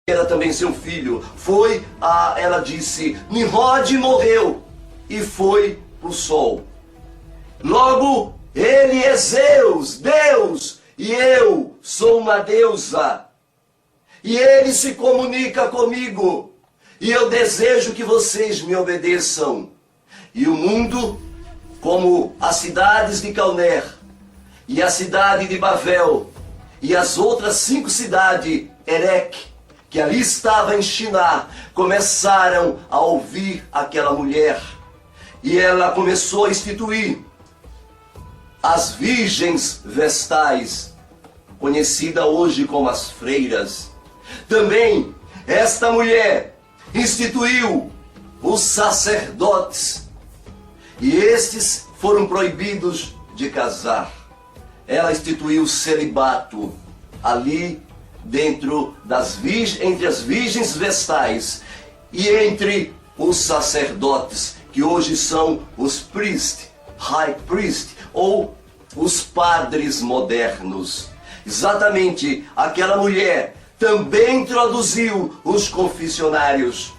era também seu filho. Ela disse, Nimrod morreu e foi para o sol. Logo, ele é Zeus, Deus, e eu sou uma deusa. E ele se comunica comigo, e eu desejo que vocês me obedeçam. E o mundo, como as cidades de Calner, e a cidade de Babel, e as outras 5 cidades, Erech, que ali estava em Shinar, começaram a ouvir aquela mulher. E ela começou a instituir as virgens vestais, conhecida hoje como as freiras. Também esta mulher instituiu os sacerdotes, e estes foram proibidos de casar. Ela instituiu o celibato ali dentro entre as virgens vestais e entre os sacerdotes, que hoje são os priest, high priest, ou os padres modernos. Exatamente, aquela mulher também introduziu os confessionários.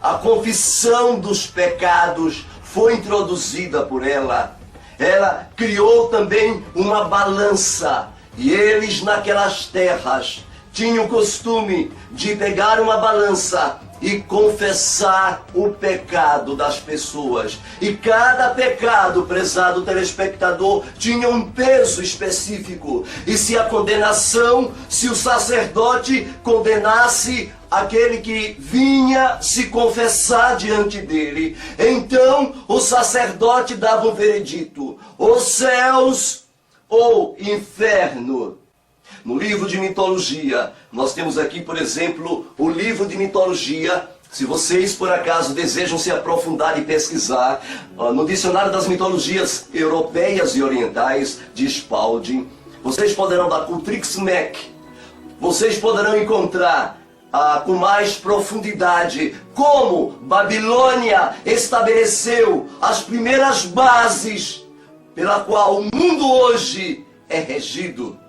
A confissão dos pecados foi introduzida por ela. Ela criou também uma balança, e eles naquelas terras tinham o costume de pegar uma balança e confessar o pecado das pessoas. E cada pecado, prezado telespectador, tinha um peso específico. E se o sacerdote condenasse aquele que vinha se confessar diante dele, então o sacerdote dava um veredito: os céus ou inferno. No livro de mitologia, nós temos aqui, por exemplo, o livro de mitologia. Se vocês, por acaso, desejam se aprofundar e pesquisar, no Dicionário das Mitologias Europeias e Orientais, de Spalding, vocês poderão, da Cultrix Mac, vocês poderão encontrar com mais profundidade como Babilônia estabeleceu as primeiras bases pela qual o mundo hoje é regido.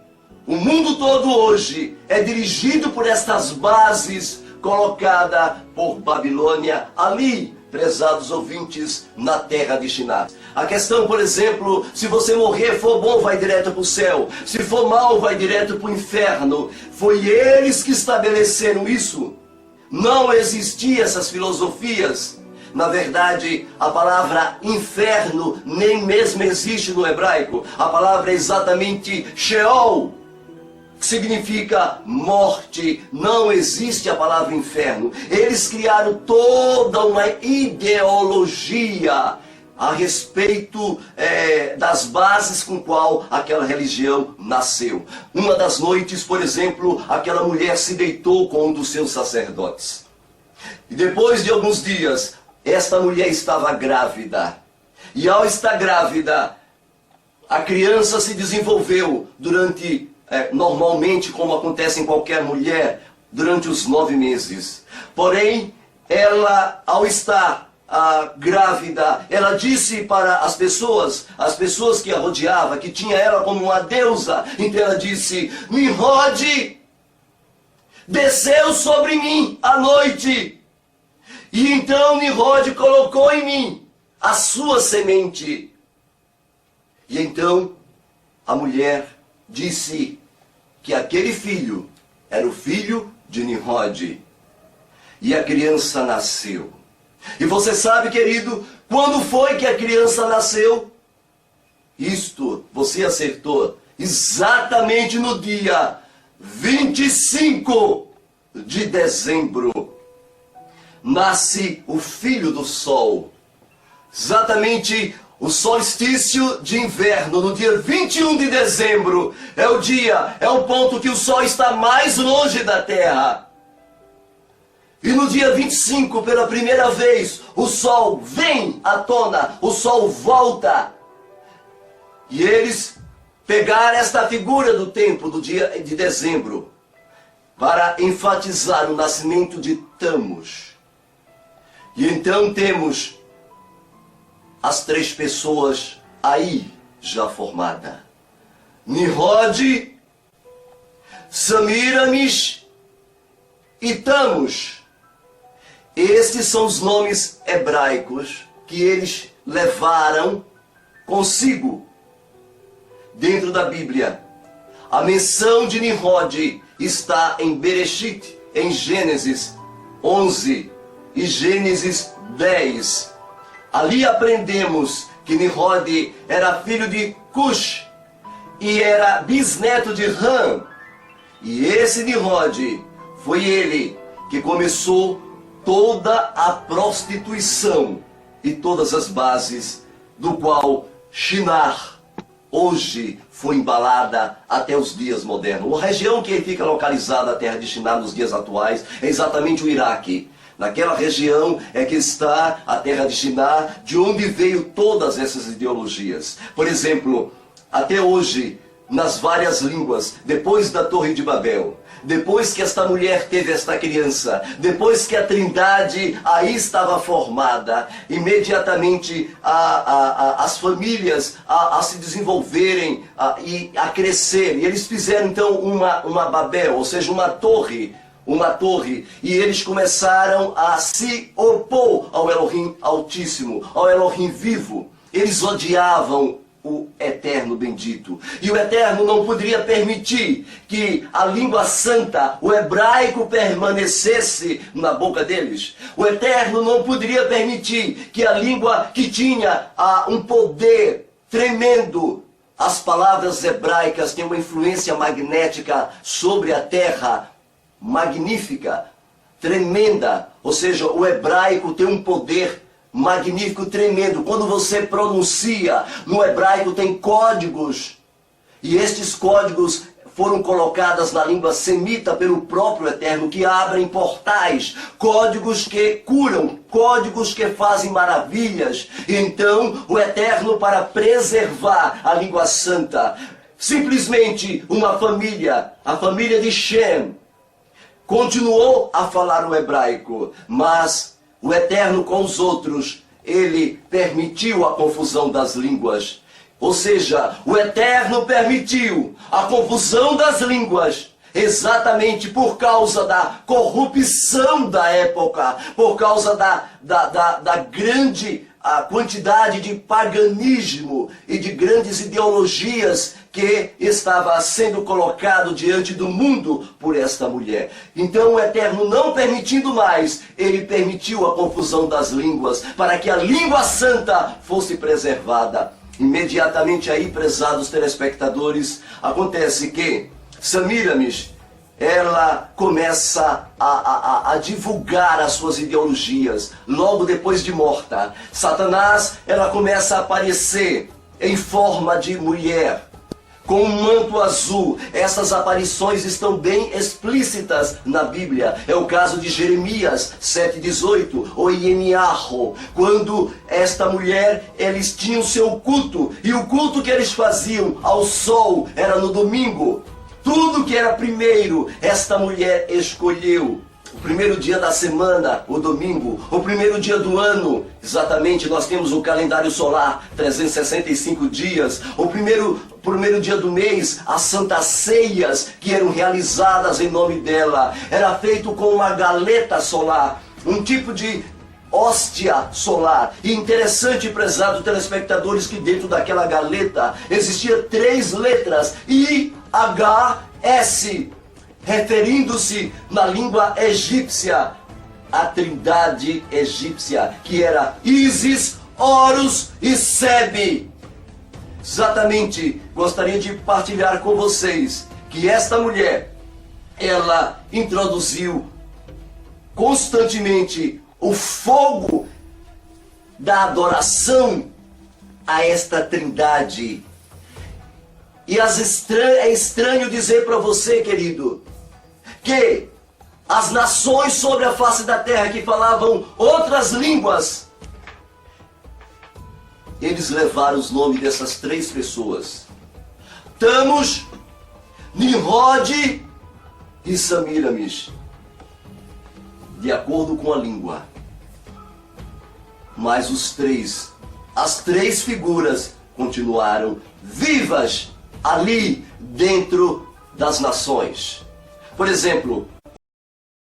O mundo todo hoje é dirigido por estas bases colocadas por Babilônia ali, prezados ouvintes, na terra de Shinar. A questão, por exemplo, se você morrer, for bom, vai direto para o céu. Se for mal, vai direto para o inferno. Foi eles que estabeleceram isso. Não existiam essas filosofias. Na verdade, a palavra inferno nem mesmo existe no hebraico. A palavra é exatamente Sheol, que significa morte. Não existe a palavra inferno. Eles criaram toda uma ideologia a respeito das bases com qual aquela religião nasceu. Uma das noites, por exemplo, aquela mulher se deitou com um dos seus sacerdotes. E depois de alguns dias, esta mulher estava grávida. E ao estar grávida, a criança se desenvolveu normalmente, como acontece em qualquer mulher, durante os 9 meses. Porém, ela, ao estar grávida, ela disse para as pessoas que a rodeavam, que tinha ela como uma deusa. Então ela disse: Nimrod desceu sobre mim à noite, e então Nimrod colocou em mim a sua semente. E então a mulher disse que aquele filho era o filho de Nimrod. E a criança nasceu. E você sabe, querido, quando foi que a criança nasceu? Isto, você acertou, exatamente no dia 25 de dezembro. Nasce o filho do sol. Exatamente o solstício de inverno, no dia 21 de dezembro, é o ponto que o sol está mais longe da terra. E no dia 25, pela primeira vez, o sol vem à tona, o sol volta. E eles pegaram esta figura do tempo, do dia de dezembro, para enfatizar o nascimento de Tammuz. E então temos as 3 pessoas aí já formadas: Nimrod, Semiramis e Tamos. Estes são os nomes hebraicos que eles levaram consigo dentro da Bíblia. A menção de Nimrod está em Bereshit, em Gênesis 11 e Gênesis 10. Ali aprendemos que Nimrod era filho de Cush e era bisneto de Ram. E esse Nimrod foi ele que começou toda a prostituição e todas as bases do qual Shinar hoje foi embalada até os dias modernos. A região que fica localizada a terra de Shinar nos dias atuais é exatamente o Iraque. Naquela região é que está a terra de Shinar, de onde veio todas essas ideologias. Por exemplo, até hoje, nas várias línguas, depois da Torre de Babel, depois que esta mulher teve esta criança, depois que a Trindade aí estava formada, imediatamente as famílias a se desenvolverem e a crescer. E eles fizeram então uma Babel, ou seja, uma torre, e eles começaram a se opor ao Elohim Altíssimo, ao Elohim vivo. Eles odiavam o Eterno bendito. E o Eterno não poderia permitir que a língua santa, o hebraico, permanecesse na boca deles. O Eterno não poderia permitir que a língua que tinha um poder tremendo, as palavras hebraicas têm uma influência magnética sobre a terra, magnífica, tremenda. Ou seja, o hebraico tem um poder magnífico, tremendo. Quando você pronuncia, no hebraico tem códigos. E estes códigos foram colocados na língua semita pelo próprio Eterno, que abrem portais. Códigos que curam, códigos que fazem maravilhas. E então, o Eterno, para preservar a língua santa, simplesmente uma família, a família de Shem, continuou a falar o hebraico, mas o Eterno com os outros, ele permitiu a confusão das línguas. Ou seja, o Eterno permitiu a confusão das línguas exatamente por causa da corrupção da época, por causa da grande quantidade de paganismo e de grandes ideologias que estava sendo colocado diante do mundo por esta mulher. Então o Eterno, não permitindo mais, ele permitiu a confusão das línguas, para que a língua santa fosse preservada. Imediatamente aí, prezados telespectadores, acontece que Samiramis, ela começa a divulgar as suas ideologias, logo depois de morta. Satanás, ela começa a aparecer em forma de mulher, com um manto azul. Essas aparições estão bem explícitas na Bíblia. É o caso de Jeremias 7,18, ou Yemiarro, quando esta mulher, eles tinham seu culto, e o culto que eles faziam ao sol era no domingo. Tudo que era primeiro, esta mulher escolheu. O primeiro dia da semana, o domingo, o primeiro dia do ano, exatamente, nós temos o calendário solar, 365 dias, o primeiro dia do mês, as santas ceias que eram realizadas em nome dela, era feito com uma galeta solar, um tipo de hóstia solar. E interessante, prezados telespectadores, que dentro daquela galeta existia 3 letras, IHS, referindo-se na língua egípcia à trindade egípcia, que era Ísis, Horus e Sebe. Exatamente, gostaria de partilhar com vocês que esta mulher, ela introduziu constantemente o fogo da adoração a esta trindade. E é estranho dizer para você, querido, que as nações sobre a face da terra que falavam outras línguas, eles levaram os nomes dessas 3 pessoas: Tamos, Nimrod e Samiramis, de acordo com a língua. Mas as três figuras continuaram vivas ali dentro das nações. Por exemplo,